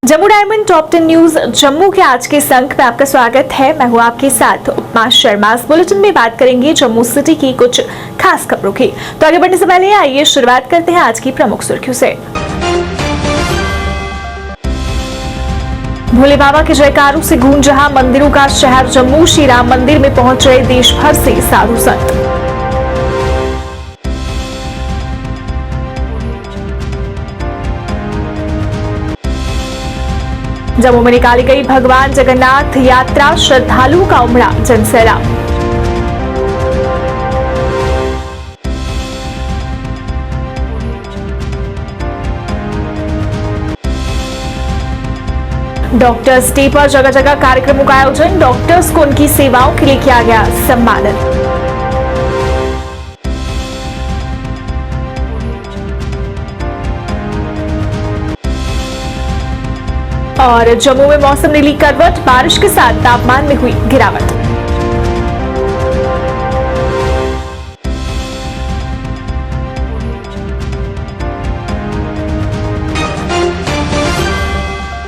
Jammu diamond top 10 news Jammu के आज के इस अंक में आपका स्वागत है। मैं हूं आपके साथ उपमा शर्मा। इस बुलेटिन में बात करेंगे जम्मू सिटी की कुछ खास खबरों की। तो आगे बढ़ने से पहले आइए शुरुआत करते हैं आज की प्रमुख सुर्खियों से। भोले बाबा के जयकारों से गूंज रहा मंदिरों का शहर जम्मू। श्री राम मंदिर में पहुंच रहे देश भर से साधु संत। जम्मू में निकाली गई भगवान जगन्नाथ यात्रा, श्रद्धालुओं का उमड़ा जनसैलाब। डॉक्टर्स डे पर जगह जगह कार्यक्रमों का आयोजन। डॉक्टर्स को उनकी सेवाओं के लिए किया गया सम्मानित। और जम्मू में मौसम ने ली करवट, बारिश के साथ तापमान में हुई गिरावट।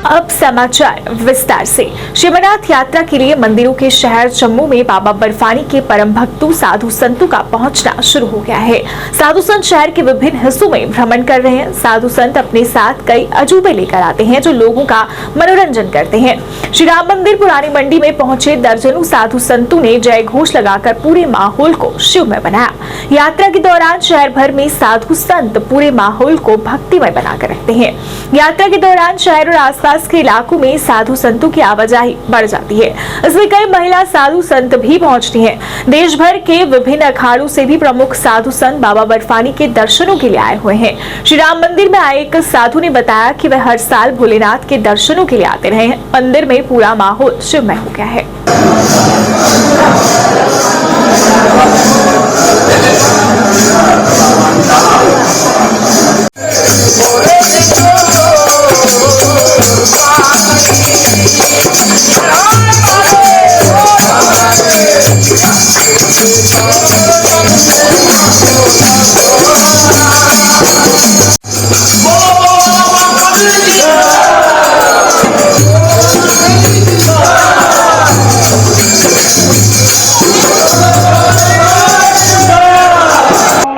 अब समाचार विस्तार से। शिवनाथ यात्रा के लिए मंदिरों के शहर जम्मू में बाबा बर्फानी के परम भक्तों साधु संतों का पहुंचना शुरू हो गया है। साधु संत शहर के विभिन्न हिस्सों में भ्रमण कर रहे हैं। साधु संत अपने साथ कई अजूबे लेकर आते हैं जो लोगों का मनोरंजन करते हैं। श्री राम मंदिर पुरानी मंडी में पहुंचे दर्जनों साधु संतों ने जय घोष लगाकर पूरे माहौल को शिवमय बनाया। यात्रा के दौरान शहर भर में साधु संत पूरे माहौल को भक्तिमय बनाकर रखते हैं। यात्रा के दौरान शहर और आसपास के इलाकों में साधु संतों की आवाजाही बढ़ जाती है। इसमें कई महिला साधु संत भी पहुंचती हैं। देश भर के विभिन्न अखाड़ों से भी प्रमुख साधु संत बाबा बर्फानी के दर्शनों के लिए आए हुए हैं। श्री राम मंदिर में आए एक साधु ने बताया कि वह हर साल भोलेनाथ के दर्शनों के लिए आते रहे हैं। मंदिर में पूरा माहौल शिवमय हो गया है।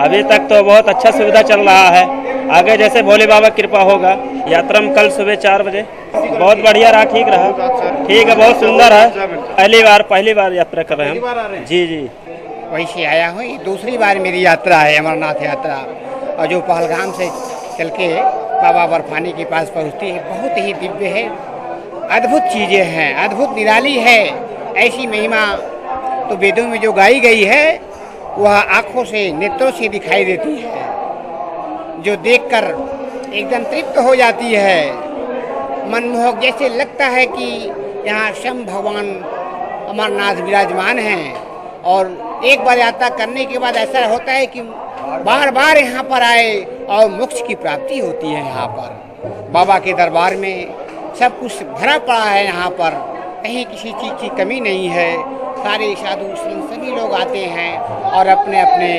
अभी तक तो बहुत अच्छा सुविधा चल रहा है। आगे जैसे भोले बाबा कृपा होगा। यात्रा में कल सुबह 4 बजे बहुत बढ़िया रहा, ठीक रहा। ठीक है, बहुत सुंदर है। पहली बार यात्रा कर रहे हैं। जी जी, वहीं से आया हूँ। ये दूसरी बार मेरी यात्रा है, अमरनाथ यात्रा। और जो पहलगाम से चल के बाबा बर्फानी के पास पहुँचती है, बहुत ही दिव्य है। अद्भुत चीज़ें हैं, अद्भुत निराली है। ऐसी महिमा तो वेदों में जो गाई गई है वह आँखों से, नेत्रों से दिखाई देती है, जो देखकर एकदम तृप्त हो जाती है। मनमोहक जैसे लगता है कि यहाँ स्वयं भगवान अमरनाथ विराजमान हैं। और एक बार यात्रा करने के बाद ऐसा होता है कि बार बार यहाँ पर आए और मोक्ष की प्राप्ति होती है। यहाँ पर बाबा के दरबार में सब कुछ भरा पड़ा है। यहाँ पर कहीं किसी चीज़ की कमी नहीं है। सारे साधु संत सभी लोग आते हैं और अपने अपने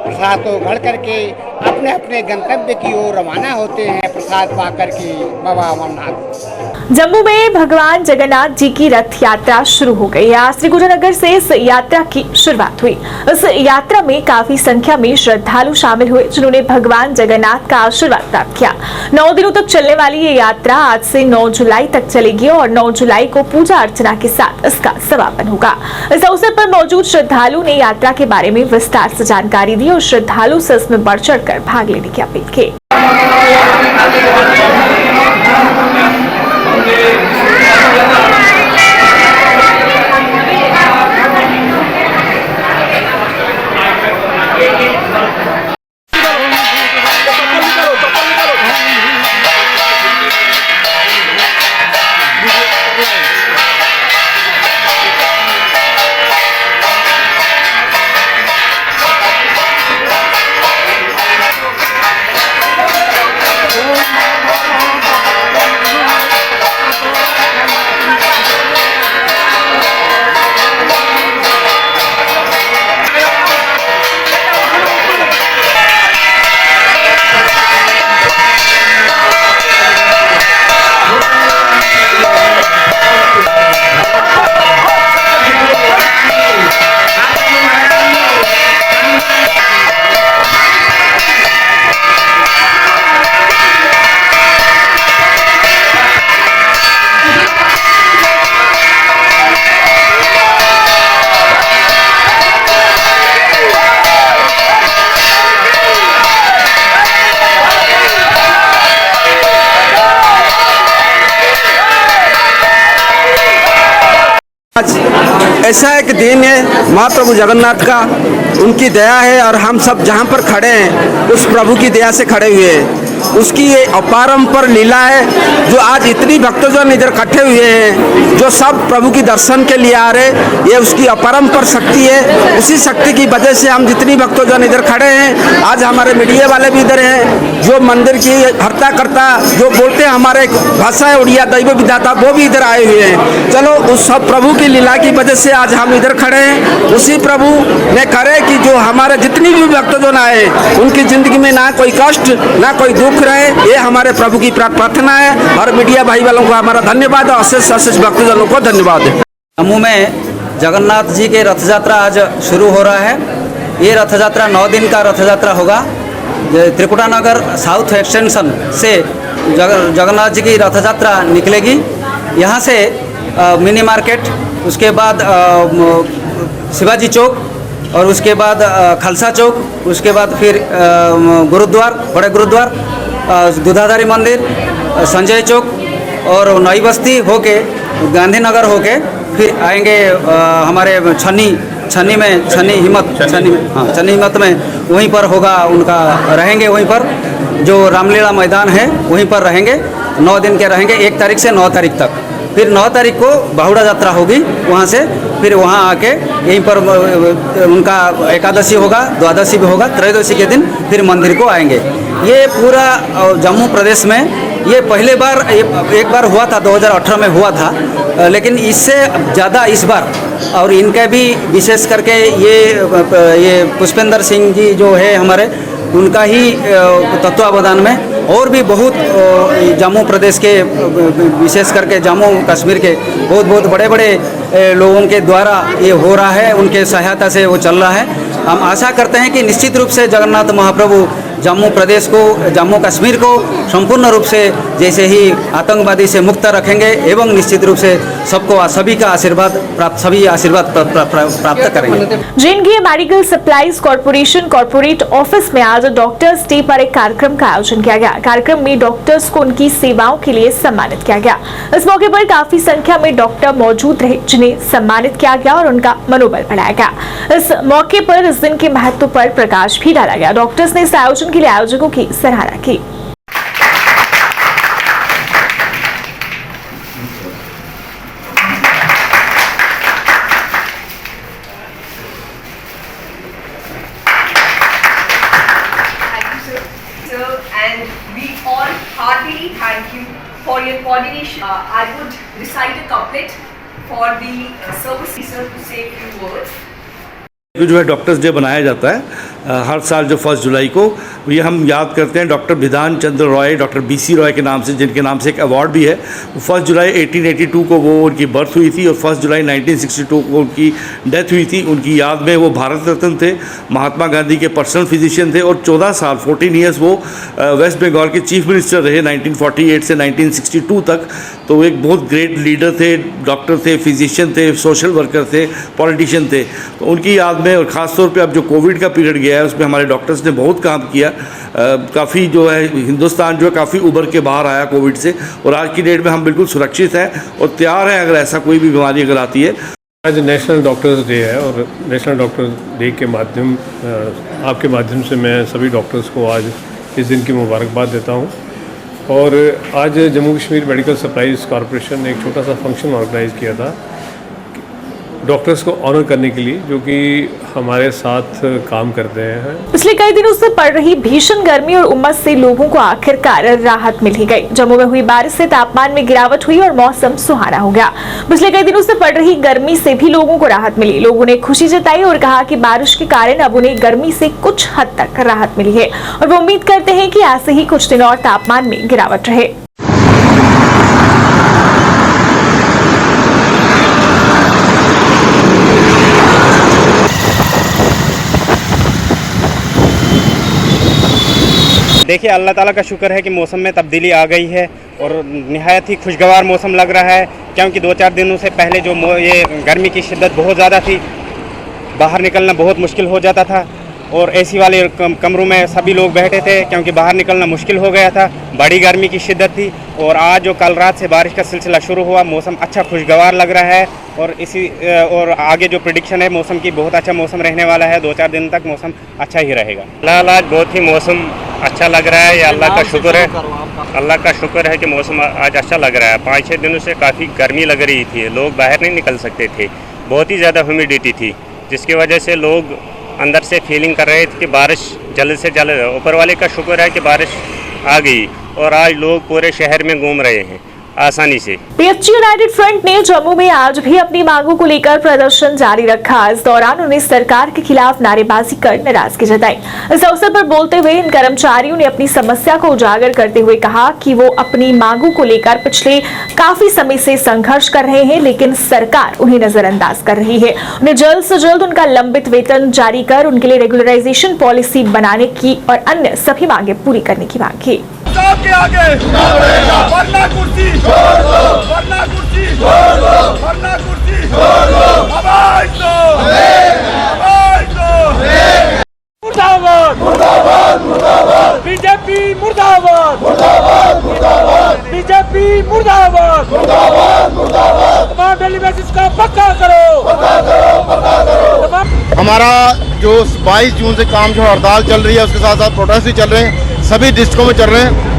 प्रसाद को घड़ करके अपने अपने गंतव्य की ओर रवाना होते हैं प्रसाद पा करके बाबा अमरनाथ। जम्मू में भगवान जगन्नाथ जी की रथ यात्रा शुरू हो गई है। आज श्रीगुरुनगर से इस यात्रा की शुरुआत हुई। इस यात्रा में काफी संख्या में श्रद्धालु शामिल हुए जिन्होंने भगवान जगन्नाथ का आशीर्वाद प्राप्त किया। 9 दिनों तक चलने वाली ये यात्रा आज से 9 जुलाई तक चलेगी और 9 जुलाई को पूजा अर्चना के साथ इसका समापन होगा। इस अवसर पर मौजूद श्रद्धालुओं ने यात्रा के बारे में विस्तार से जानकारी दी और श्रद्धालु से इसमें बढ़ चढ़कर भाग लेने की अपील की। ऐसा एक दिन है महाप्रभु जगन्नाथ का, उनकी दया है और हम सब जहाँ पर खड़े हैं उस प्रभु की दया से खड़े हुए हैं। उसकी ये अपरंपार लीला है जो आज इतनी भक्तजन इधर इकट्ठे हुए हैं, जो सब प्रभु की दर्शन के लिए आ रहे, ये उसकी अपरंपार शक्ति है। उसी शक्ति की वजह से हम जितनी भक्तजन इधर खड़े हैं, आज हमारे मीडिया वाले भी इधर हैं, जो मंदिर की हर्ता करता जो बोलते हैं हमारे भाषा है उड़िया दैव विधाता, वो भी इधर आए हुए हैं। चलो उस सब प्रभु की लीला की वजह से आज हम इधर खड़े हैं। उसी प्रभु ने करे कि जो हमारे जितनी भी भक्तजन आए उनकी जिंदगी में ना कोई कष्ट ना कोई दुख रहे, ये हमारे प्रभु की प्रार्थना है। और मीडिया भाई वालों को हमारा धन्यवाद और अशेष भक्तजनों को धन्यवाद है। जम्मू में जगन्नाथ जी के रथ यात्रा आज शुरू हो रहा है। ये रथ यात्रा 9 दिन का रथ यात्रा होगा। त्रिकुटानगर साउथ एक्सटेंशन से जगन्नाथ जी की रथ यात्रा निकलेगी। यहाँ से मिनी मार्केट, उसके बाद शिवाजी चौक और उसके बाद खालसा चौक, उसके बाद फिर गुरुद्वार, बड़े गुरुद्वार, दूधाधारी मंदिर, संजय चौक और नई बस्ती होके गांधीनगर होके फिर आएंगे हमारे छन्नी हिम्मत में वहीं पर होगा उनका, रहेंगे वहीं पर जो रामलीला मैदान है वहीं पर रहेंगे। 9 दिन के रहेंगे, 1 तारीख से 9 तारीख तक। फिर 9 तारीख को बाहुड़ा यात्रा होगी वहाँ से, फिर वहाँ आके यहीं पर उनका एकादशी होगा, द्वादशी भी होगा, त्रयोदशी के दिन फिर मंदिर को आएंगे। ये पूरा जम्मू प्रदेश में ये पहले बार एक बार हुआ था, 2018 में हुआ था, लेकिन इससे ज़्यादा इस बार, और इनका भी विशेष करके ये पुष्पेंद्र सिंह जी जो है हमारे, उनका ही तत्वावधान में और भी बहुत जम्मू प्रदेश के, विशेष करके जम्मू कश्मीर के बहुत बड़े लोगों के द्वारा ये हो रहा है, उनके सहायता से वो चल रहा है। हम आशा करते हैं कि निश्चित रूप से जगन्नाथ महाप्रभु जम्मू प्रदेश को, जम्मू कश्मीर को संपूर्ण रूप से जैसे ही आतंकवादी से मुक्त रखेंगे एवं निश्चित रूप से सबको सभी का आशीर्वाद प्राप्त करेंगे। JNK medical supplies corporation corporate office में आज डॉक्टर्स डे पर एक कार्यक्रम का आयोजन किया गया। कार्यक्रम में डॉक्टर्स को उनकी सेवाओं के लिए सम्मानित किया गया। इस मौके पर काफी संख्या में डॉक्टर मौजूद रहे, जिन्हें सम्मानित किया गया और उनका मनोबल बढ़ाया गया। इस मौके पर इस दिन के महत्व पर प्रकाश भी डाला गया। डॉक्टर्स ने इस आयोजन के लिए आयोजकों की सराहना की। And we all heartily thank you for your coordination. I would recite a couplet for the service officer to say a few words. जो है डॉक्टर्स डे बनाया जाता है हर साल जो 1 जुलाई को, ये हम याद करते हैं doctor Bidhan Chandra Roy, doctor BC Roy के नाम से, जिनके नाम से एक अवार्ड भी है। 1 जुलाई 1882 को वो उनकी बर्थ हुई थी और 1 जुलाई 1962 को उनकी डेथ हुई थी। उनकी याद में वो भारत रत्न थे, महात्मा गांधी के पर्सनल फिजिशियन थे और 14 साल 14 ईयर्स वो वेस्ट बंगाल के चीफ मिनिस्टर रहे 1948 से 1962 तक। तो एक बहुत ग्रेट लीडर थे, डॉक्टर थे, फिजिशियन थे, सोशल वर्कर थे, पॉलिटिशियन थे। तो उनकी याद में, और ख़ास तौर पे अब जो कोविड का पीरियड गया है उसमें हमारे डॉक्टर्स ने बहुत काम किया। काफ़ी जो है हिंदुस्तान जो है काफ़ी उभर के बाहर आया कोविड से, और आज की डेट में हम बिल्कुल सुरक्षित हैं और तैयार हैं अगर ऐसा कोई भी बीमारी अगर आती है। आज नेशनल डॉक्टर्स डे है और नेशनल डॉक्टर्स डे के माध्यम आपके माध्यम से मैं सभी डॉक्टर्स को आज इस दिन की मुबारकबाद देता हूँ। और आज Jammu Kashmir medical supplies corporation ने एक छोटा सा फंक्शन ऑर्गेनाइज़ किया था डॉक्टर्स को ऑनर करने के लिए, जो कि हमारे साथ काम करते हैं। पिछले कई दिनों से पड़ रही भीषण गर्मी और उमस से लोगों को आखिरकार राहत मिल ही गई। जम्मू में हुई बारिश से तापमान में गिरावट हुई और मौसम सुहाना हो गया। पिछले कई दिनों से पड़ रही गर्मी से भी लोगों को राहत मिली। लोगों ने खुशी जताई और कहा कि बारिश के कारण अब उन्हें गर्मी से कुछ हद तक राहत मिली है और वो उम्मीद करते हैं कि ऐसे ही कुछ दिन और तापमान में गिरावट रहे। देखिए अल्लाह ताला का शुक्र है कि मौसम में तब्दीली आ गई है और निहायत ही खुशगवार मौसम लग रहा है, क्योंकि 2-4 दिनों से पहले जो ये गर्मी की शिद्दत बहुत ज़्यादा थी, बाहर निकलना बहुत मुश्किल हो जाता था और एसी वाले कमरों में सभी लोग बैठे थे क्योंकि बाहर निकलना मुश्किल हो गया था, बड़ी गर्मी की शिद्दत थी। और आज जो कल रात से बारिश का सिलसिला शुरू हुआ, मौसम अच्छा खुशगवार लग रहा है और आगे जो प्रेडिक्शन है मौसम की, बहुत अच्छा मौसम रहने वाला है। 2-4 दिन तक मौसम अच्छा ही रहेगा। फिलहाल आज बहुत ही मौसम अच्छा लग रहा है, ये अल्लाह का शुक्र है। अल्लाह का शुक्र है कि मौसम आज अच्छा लग रहा है। 5-6 दिनों से काफ़ी गर्मी लग रही थी, लोग बाहर नहीं निकल सकते थे, बहुत ही ज़्यादा ह्यूमिडिटी थी, जिसकी वजह से लोग अंदर से फीलिंग कर रहे थे कि बारिश जल्द से जल्द। ऊपर वाले का शुक्र है कि बारिश आ गई और आज लोग पूरे शहर में घूम रहे हैं आसानी से। पीएचडी यूनाइटेड फ्रंट ने जम्मू में आज भी अपनी मांगों को लेकर प्रदर्शन जारी रखा। इस दौरान उन्हें सरकार के खिलाफ नारेबाजी कर नाराजगी जताई। इस अवसर पर बोलते हुए इन कर्मचारियों ने अपनी समस्या को उजागर करते हुए कहा कि वो अपनी मांगों को लेकर पिछले काफी समय से संघर्ष कर रहे हैं, लेकिन सरकार उन्हें नजरअंदाज कर रही है। उन्हें जल्द से जल्द उनका लंबित वेतन जारी कर उनके लिए रेगुलराइजेशन पॉलिसी बनाने की और अन्य सभी मांगे पूरी करने की मांग की। के आगे वरना कुर्सी छोड़ दो, वरना कुर्सी छोड़ दो, वरना कुर्सी छोड़ दो, आवाज दो, आवाज दो। मुर्दाबाद मुर्दाबाद मुर्दाबाद, बीजेपी मुर्दाबाद मुर्दाबाद मुर्दाबाद, बीजेपी मुर्दाबाद मुर्दाबाद मुर्दाबाद। तमाम डेली बेसिस का पक्का करो, पक्का करो, पक्का करो। हमारा जो 22 जून से काम जो हड़ताल चल रही है, उसके साथ साथ प्रोटेस्ट भी चल रहे हैं, सभी डिस्ट्रिक्टों में चल रहे हैं।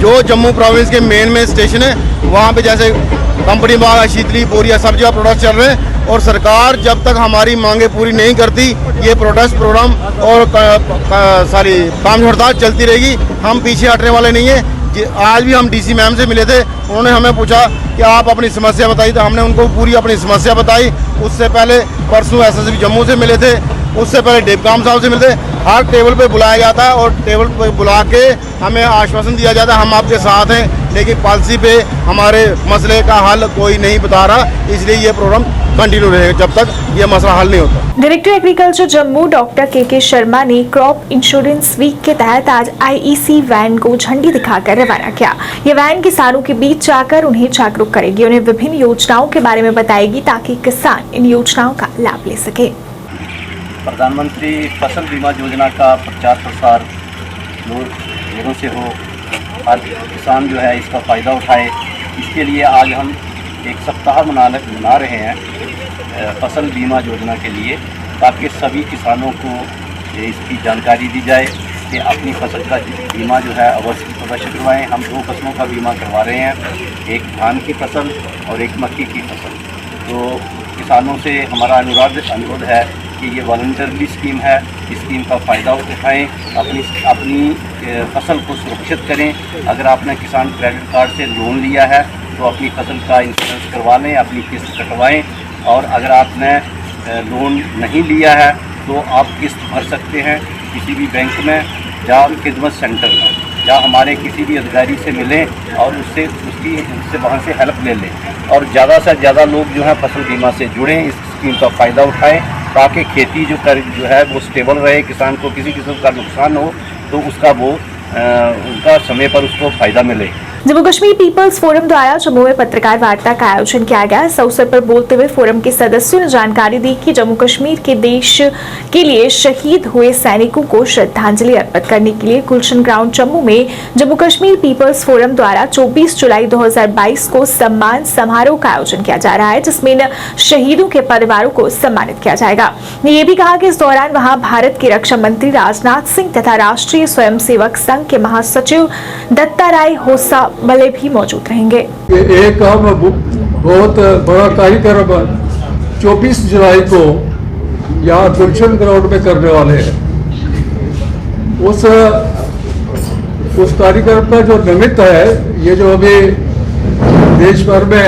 जो जम्मू प्रोविंस के मेन स्टेशन है, वहाँ पे जैसे कंपनी बाग, शीतली, बोरिया, सब जगह प्रोटेस्ट चल रहे हैं। और सरकार जब तक हमारी मांगे पूरी नहीं करती, ये प्रोटेस्ट प्रोग्राम और सारी काम हड़ताल चलती रहेगी। हम पीछे हटने वाले नहीं हैं। आज भी हम डीसी मैम से मिले थे, उन्होंने हमें पूछा कि आप अपनी समस्या बताइए, तो हमने उनको पूरी अपनी समस्या बताई। उससे पहले परसों एसएसपी जम्मू से मिले थे, उससे पहले डेपकाम साहब से मिलते। हर टेबल पे बुलाया जाता है और टेबल पे बुला के हमें आश्वासन दिया जाता है हम आपके साथ हैं, लेकिन पॉलिसी पे हमारे मसले का हल कोई नहीं बता रहा। इसलिए ये प्रोग्राम कंटिन्यू रहेगा जब तक ये मसला हल नहीं होता। डायरेक्टर एग्रीकल्चर जम्मू डॉक्टर के शर्मा ने क्रॉप इंश्योरेंस वीक के तहत आज आईईसी वैन को झंडी दिखाकर रवाना किया। ये वैन किसानों के बीच जाकर उन्हें जागरूक करेगी, उन्हें विभिन्न योजनाओं के बारे में बताएगी ताकि किसान इन योजनाओं का लाभ ले सके। प्रधानमंत्री फसल बीमा योजना का प्रचार प्रसार लोगों से हो, हर किसान जो है इसका फ़ायदा उठाए। इसके लिए आज हम एक सप्ताह मना रहे हैं फसल बीमा योजना के लिए, ताकि सभी किसानों को इसकी जानकारी दी जाए कि अपनी फसल का बीमा जो है अवश्य करवाएँ। हम 2 फसलों का बीमा करवा रहे हैं, एक धान की फसल और एक मक्की की फसल। तो किसानों से हमारा अनुरोध है कि ये वॉलंटरी स्कीम है, इस स्कीम का फ़ायदा उठाएँ, अपनी फसल को सुरक्षित करें। अगर आपने किसान क्रेडिट कार्ड से लोन लिया है तो अपनी फसल का इंश्योरेंस करवा लें, अपनी किस्त कटवाएं। और अगर आपने लोन नहीं लिया है तो आप किस्त भर सकते हैं किसी भी बैंक में या खिदमत सेंटर में, या हमारे किसी भी अधिकारी से मिलें और उससे वहाँ से हेल्प ले लें। और ज़्यादा से ज़्यादा लोग जो है फसल बीमा से जुड़ें, इस स्कीम का फ़ायदा उठाएं, ताकि खेती जो है वो स्टेबल रहे, किसान को किसी किस्म का नुकसान हो तो उसका उनका समय पर उसको फ़ायदा मिले। जम्मू कश्मीर पीपल्स फोरम द्वारा जम्मू में पत्रकार वार्ता का आयोजन किया गया। इस अवसर पर बोलते हुए फोरम के सदस्यों ने जानकारी दी कि जम्मू कश्मीर के देश के लिए शहीद हुए सैनिकों को श्रद्धांजलि अर्पित करने के लिए गुलशन ग्राउंड जम्मू में जम्मू कश्मीर पीपल्स फोरम द्वारा 24 जुलाई 2022 को सम्मान समारोह का आयोजन किया जा रहा है, जिसमें इन शहीदों के परिवारों को सम्मानित किया जाएगा। ये भी कहा कि इस दौरान वहाँ भारत के रक्षा मंत्री राजनाथ सिंह तथा राष्ट्रीय स्वयंसेवक संघ के महासचिव दत्ता राय होसा भले भी मौजूद रहेंगे। एक हम बहुत बड़ा कार्यक्रम 24 जुलाई को यहाँ गुलशन ग्राउंड में करने वाले हैं। उस कार्यक्रम का जो निमित्त है, ये जो अभी देश भर में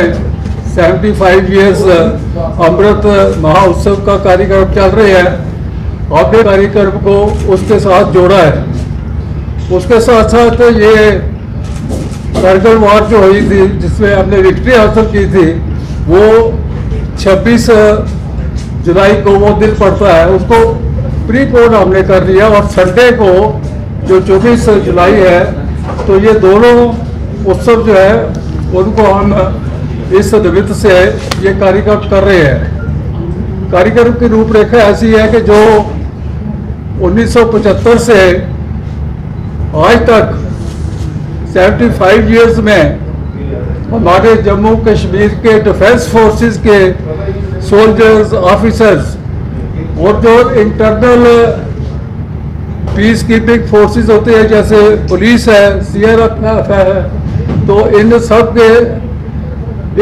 75 इयर्स अमृत महोत्सव का कार्यक्रम चल रहे हैं, हमने कार्यक्रम को उसके साथ जोड़ा है। उसके साथ साथ ये कारगिल वॉर जो हुई थी, जिसमें हमने विक्ट्री हासिल की थी, वो 26 जुलाई को वो दिन पड़ता है, उसको प्रीपोन हमने कर लिया। और संडे को जो 24 जुलाई है, तो ये दोनों उत्सव जो है उनको हम इस निमित्त से ये कार्यक्रम कर रहे हैं। कार्यक्रम की रूपरेखा ऐसी है कि जो 1975 से आज तक 75 इयर्स में हमारे जम्मू कश्मीर के डिफेंस फोर्सेस के सोल्जर्स, ऑफिसर्स और जो इंटरनल पीस कीपिंग फोर्सेस होते हैं जैसे पुलिस है, CRPF है, तो इन सब के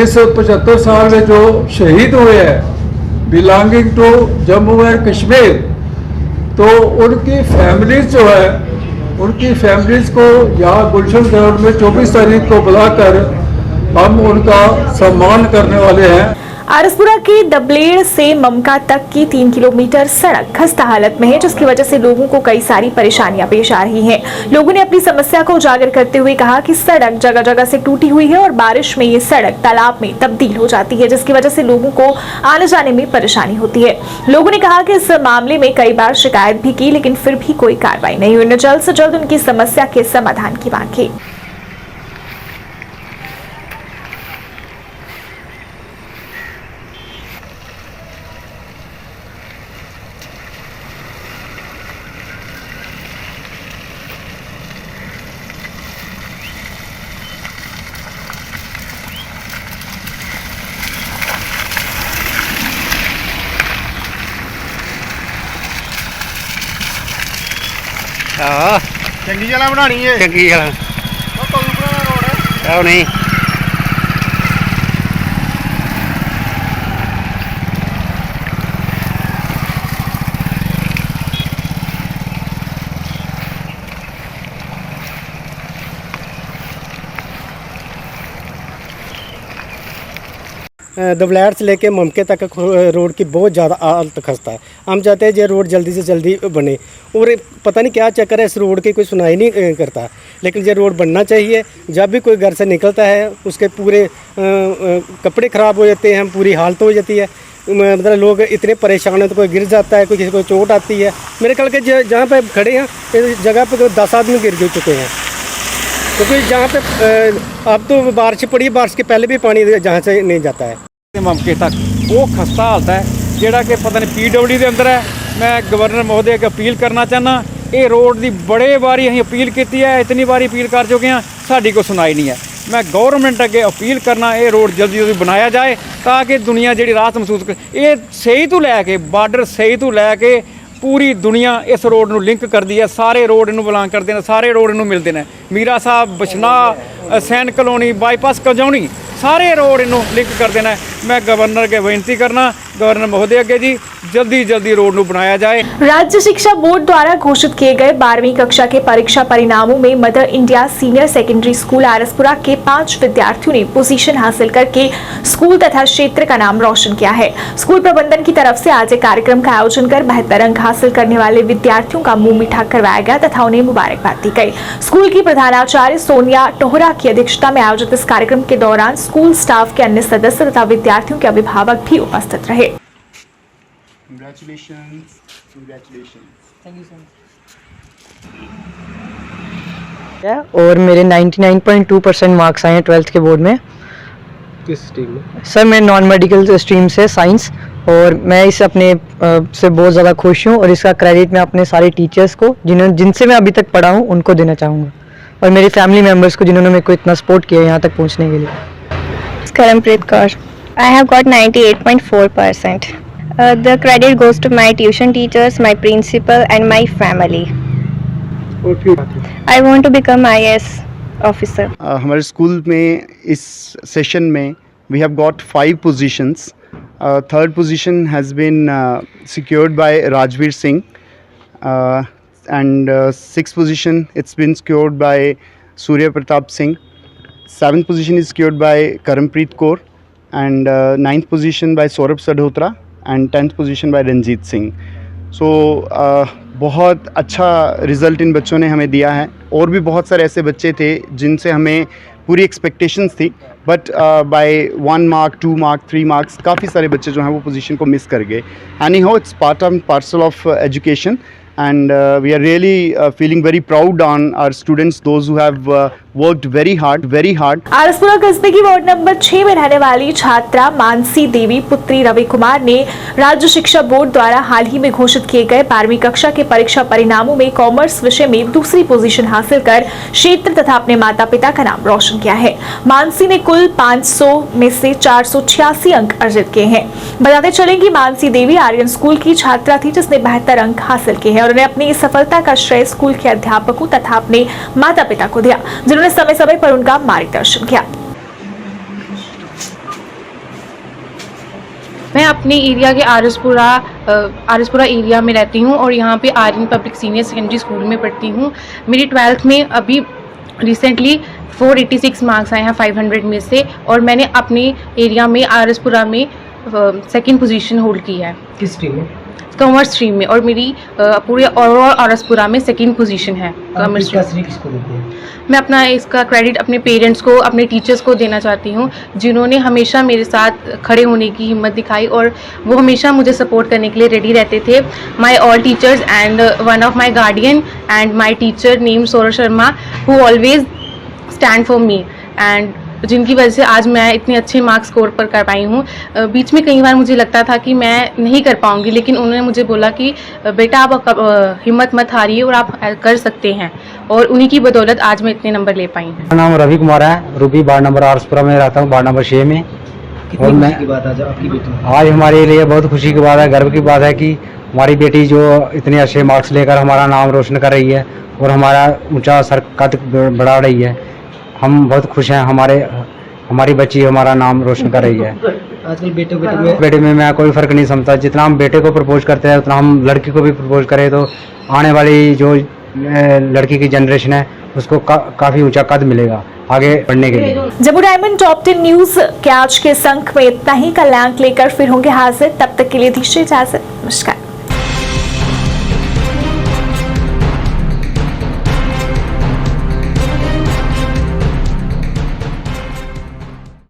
इस 75 साल में जो शहीद हुए हैं belonging to Jammu and Kashmir, तो उनकी फैमिलीज जो है, उनकी फैमिलीज को यहाँ गुलशन ग्राउंड में 24 तारीख को बुलाकर हम उनका सम्मान करने वाले हैं। आरसपुरा के दबलेड़ से ममका तक की 3 किलोमीटर सड़क खस्ता हालत में है, जिसकी वजह से लोगों को कई सारी परेशानियां पेश आ रही हैं। लोगों ने अपनी समस्या को उजागर करते हुए कहा कि सड़क जगह जगह से टूटी हुई है और बारिश में ये सड़क तालाब में तब्दील हो जाती है, जिसकी वजह से लोगों को आने जाने में परेशानी होती है। लोगों ने कहा कि इस मामले में कई बार शिकायत भी की, लेकिन फिर भी कोई कार्रवाई नहीं हुई। उन्होंने जल्द से जल्द उनकी समस्या के समाधान की मांग की। चंगी जगह बनानी है, चंगी जगह नहीं। दबलैड़ से लेके ममके तक रोड की बहुत ज़्यादा हालत खस्ता है। हम चाहते हैं ये रोड जल्दी से जल्दी बने, और पता नहीं क्या चक्कर है, इस रोड की कोई सुनाई नहीं करता। लेकिन ये रोड बनना चाहिए। जब भी कोई घर से निकलता है उसके पूरे कपड़े ख़राब हो जाते हैं, पूरी हालत हो जाती है। मतलब लोग इतने परेशान हैं, तो कोई गिर जाता है, कोई किसी को चोट आती है। मेरे ख्याल के जहाँ पे खड़े हैं इस जगह पे 10 आदमी गिर चुके हैं, क्योंकि जहाँ पे अब तो बारिश पड़ी, बारिश के पहले भी पानी जहाँ से नहीं जाता है। ममके तक वो खस्ता हालत है जोड़ा कि पता नहीं PWD के अंदर है। मैं गवर्नर महोदय की अपील करना चाहना, ये रोड की बड़े बारी अं अपील की है, इतनी बारी अपील कर चुके हैं, साड़ी को सुनाई नहीं है। मैं गवर्नमेंट अगे अपील करना, ये रोड जल्दी जल्दी बनाया जाए ताकि दुनिया जी राहत महसूस करे। ये सही तो लैके बार्डर सही तो लैके पूरी दुनिया इस रोड ਨੂੰ लिंक करती है। सारे रोड इनू बिलोंग करते हैं, सारे रोड इनू मिलते हैं। मीरा साहब, बछना, सैन कलोनी, बाईपास कजौनी, सारे रोड इनू लिंक करते हैं। मैं गवर्नर अगे बेनती करना, गवर्नर महोदय अगे जी जल्दी जल्दी रोड ਨੂੰ बनाया जाए। राज्य शिक्षा बोर्ड द्वारा घोषित किए गए 12वीं कक्षा के परीक्षा परिणामों में mother India senior secondary school Araspura के 5 विद्यार्थियों ने पोजीशन हासिल करके स्कूल तथा क्षेत्र का नाम रोशन किया है। स्कूल प्रबंधन की तरफ से आज एक कार्यक्रम का आयोजन कर बेहतर अंक हासिल करने वाले विद्यार्थियों का मुंह मीठा करवाया गया तथा उन्हें मुबारकबाद दी गई। स्कूल की प्रधानाचार्य सोनिया टोहरा की अध्यक्षता में आयोजित इस कार्यक्रम के दौरान स्कूल स्टाफ के अन्य सदस्य तथा विद्यार्थियों के अभिभावक भी उपस्थित रहे। Congratulations. Thank you so much. और मेरे 99.2% मार्क्स आए हैं 12th के बोर्ड में। किस स्ट्रीम में? सर मैं नॉन मेडिकल स्ट्रीम से साइंस, और मैं इस अपने से बहुत ज़्यादा खुश हूँ, और इसका क्रेडिट मैं अपने सारे टीचर्स को जिनसे मैं अभी तक पढ़ा हूँ उनको देना चाहूँगा, और मेरे फैमिली मेम्बर्स को जिन्होंने मेरे को इतना सपोर्ट किया यहाँ तक पहुँचने के लिए। करमप्रीत Kaur, I have got 98.4%. The credit goes to my tuition teachers, my principal and my family. I want to become IAS officer. हमारे स्कूल में इस सेशन में we have got 5 positions. Third position has been secured by Rajveer Singh, and 6th position it's been secured by Surya Pratap Singh. 7th position is secured by Karampreet Kaur, and 9th position by Saurabh Sadhotra, and 10th position by Ranjit Singh. So बहुत अच्छा result इन बच्चों ने हमें दिया है, और भी बहुत सारे ऐसे बच्चे थे जिनसे हमें पूरी एक्सपेक्टेशंस थी, but by 1 mark 2 mark 3 marks काफ़ी सारे बच्चे जो हैं वो पोजीशन को मिस कर गए। Any how it's part and parcel of education, and we are really feeling very proud on our students, those who have worked very hard. Araspura कस्बे की वार्ड नंबर 6 में रहने वाली छात्रा मानसी देवी पुत्री रवि कुमार ने राज्य शिक्षा बोर्ड द्वारा हाल ही में घोषित किए गए 12वीं कक्षा के परीक्षा परिणामों में कॉमर्स विषय में दूसरी पोजीशन हासिल कर क्षेत्र तथा अपने माता पिता का नाम रोशन किया है। मानसी ने कुल 500 में से 486 अंक अर्जित किए हैं। बताते चलें कि मानसी देवी आर्यन स्कूल की छात्रा थी जिसने बेहतर अंक हासिल किए हैं और उन्हें अपनी इस सफलता का श्रेय स्कूल के अध्यापकों तथा अपने माता पिता को दिया, जिन्होंने समय समय पर उनका मार्गदर्शन किया। मैं अपने एरिया के आरसपुरा एरिया में रहती हूँ और यहाँ पे Aryan public senior secondary school में पढ़ती हूँ। मेरी 12th में अभी रिसेंटली 486 मार्क्स आए हैं 500 में से, और मैंने अपने एरिया में आरसपुरा में सेकंड पोजीशन होल्ड की है। किस स्ट्रीम में? कॉमर्स स्ट्रीम में, और मेरी पूरे ओवरऑल आरसपुरा में सेकंड पोजीशन है कॉमर्स स्ट्रीम। मैं अपना इसका क्रेडिट अपने पेरेंट्स को, अपने टीचर्स को देना चाहती हूँ, जिन्होंने हमेशा मेरे साथ खड़े होने की हिम्मत दिखाई और वो हमेशा मुझे सपोर्ट करने के लिए रेडी रहते थे। My all teachers and one of my guardian and my teacher name Saurabh Sharma who always stand for me, and जिनकी वजह से आज मैं इतने अच्छे मार्क्स स्कोर पर कर पाई हूँ। बीच में कई बार मुझे लगता था कि मैं नहीं कर पाऊँगी, लेकिन उन्होंने मुझे बोला कि बेटा आप हिम्मत मत हारिए और आप कर सकते हैं, और उन्हीं की बदौलत आज मैं इतने नंबर ले पाई हूँ। मेरा नाम रवि कुमार है, रूबी वार्ड नंबर आरसपुरा में रहता हूँ, वार्ड नंबर 6 में। और मैं आज हमारे लिए बहुत खुशी की बात है, गर्व की बात है कि हमारी बेटी जो इतने अच्छे मार्क्स लेकर हमारा नाम रोशन कर रही है और हमारा ऊँचा सर कद बढ़ा रही है। हम बहुत खुश हैं, हमारी बच्ची हमारा नाम रोशन कर रही है। आजकल बेटे में मैं कोई फ़र्क नहीं समझता, जितना हम बेटे को प्रपोज करते हैं उतना हम लड़की को भी प्रपोज करें तो आने वाली जो लड़की की जनरेशन है उसको काफ़ी ऊंचा कद मिलेगा आगे बढ़ने के लिए। जम्मू डायमंड टॉप 10 न्यूज के आज के इस अंक में इतना ही। कल अंक लेकर फिर होंगे हाजिर, तब तक के लिए दीजिए इजाजत। नमस्कार।